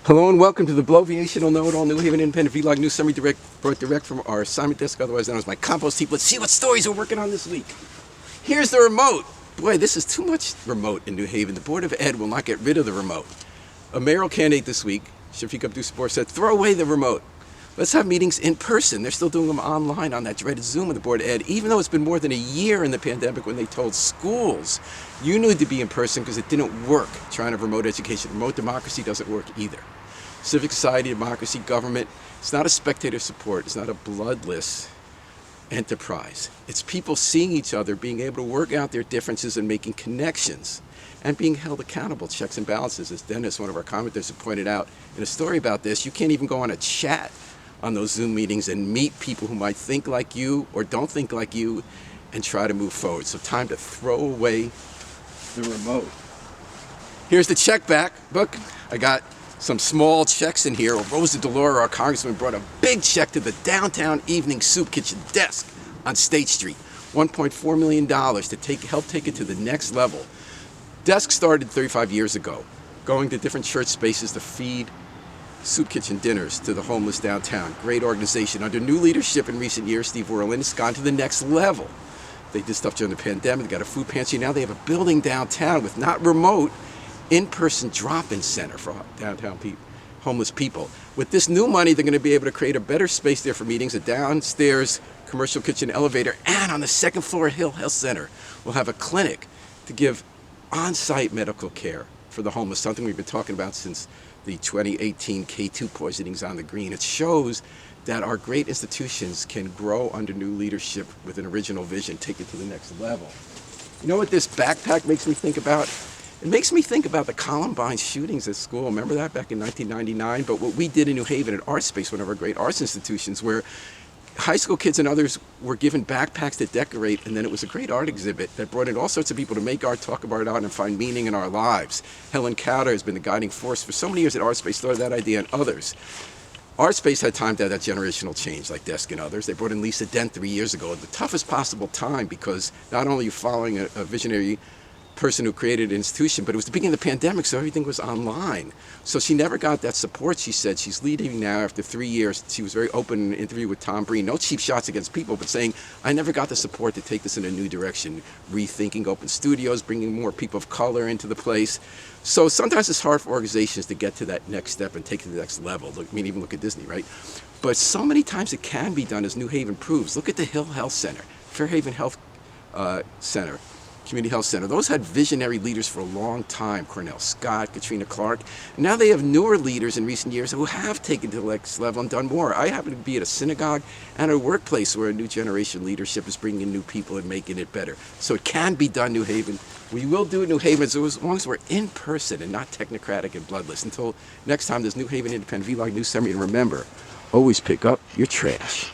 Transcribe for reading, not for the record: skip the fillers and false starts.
Hello and welcome to the Bloviational Know-It-All New Haven Independent Vlog News Summary brought direct from our assignment desk, otherwise known as my Compost Heap. Let's see what stories we're working on this week. Here's the remote. Boy, this is too much remote in New Haven. The Board of Ed will not get rid of the remote. A mayoral candidate this week, Shafiq Abdul-Sabor, said, throw away the remote. Let's have meetings in person. They're still doing them online on that dreaded Zoom of the Board of Ed, even though it's been more than a year in the pandemic when they told schools, you need to be in person because it didn't work trying to remote education. Remote democracy doesn't work either. Civic society, democracy, government, it's not a spectator support. It's not a bloodless enterprise. It's people seeing each other, being able to work out their differences and making connections and being held accountable, checks and balances. As Dennis, one of our commenters, have pointed out in a story about this, you can't even go on a chat on those Zoom meetings and meet people who might think like you or don't think like you and try to move forward. So time to throw away the remote. Here's the check back book. I got some small checks in here. Rosa DeLauro, our congressman, brought a big check to the downtown evening soup kitchen desk on State Street. $1.4 million to help take it to the next level. Desk started 35 years ago, going to different church spaces to feed soup kitchen dinners to the homeless downtown. Great organization. Under new leadership in recent years, Steve Worland, has gone to the next level. They did stuff during the pandemic. They got a food pantry. Now they have a building downtown with not remote, in-person drop-in center for downtown homeless people. With this new money, they're going to be able to create a better space there for meetings, a downstairs commercial kitchen elevator, and on the second floor Hill Health Center, we'll have a clinic to give on-site medical care for the homeless, something we've been talking about since the 2018 K2 poisonings on the Green. It shows that our great institutions can grow under new leadership with an original vision, take it to the next level. You know what this backpack makes me think about? It makes me think about the Columbine shootings at school. Remember that back in 1999? But what we did in New Haven at Art Space, one of our great arts institutions, where high school kids and others were given backpacks to decorate, and then it was a great art exhibit that brought in all sorts of people to make art, talk about art, and find meaning in our lives. Helen Cowder has been the guiding force for so many years at Art Space, started that idea and others. Art Space had time to have that generational change, like Desk and others. They brought in Lisa Dent 3 years ago at the toughest possible time, because not only are you following a visionary person who created an institution, but it was the beginning of the pandemic, so everything was online. So she never got that support. She said she's leaving now after 3 years. She was very open in an interview with Tom Breen. No cheap shots against people, but saying, I never got the support to take this in a new direction. Rethinking open studios, bringing more people of color into the place. So sometimes it's hard for organizations to get to that next step and take it to the next level. I mean, even look at Disney, right? But so many times it can be done, as New Haven proves. Look at the Hill Health Center, Fairhaven Health Center, Community Health Center. Those had visionary leaders for a long time, Cornell Scott, Katrina Clark. And now they have newer leaders in recent years who have taken to the next level and done more. I happen to be at a synagogue and a workplace where a new generation leadership is bringing in new people and making it better. So it can be done, New Haven. We will do it, New Haven, so as long as we're in person and not technocratic and bloodless. Until next time, there's New Haven Independent Vlog News Summary. And remember, always pick up your trash.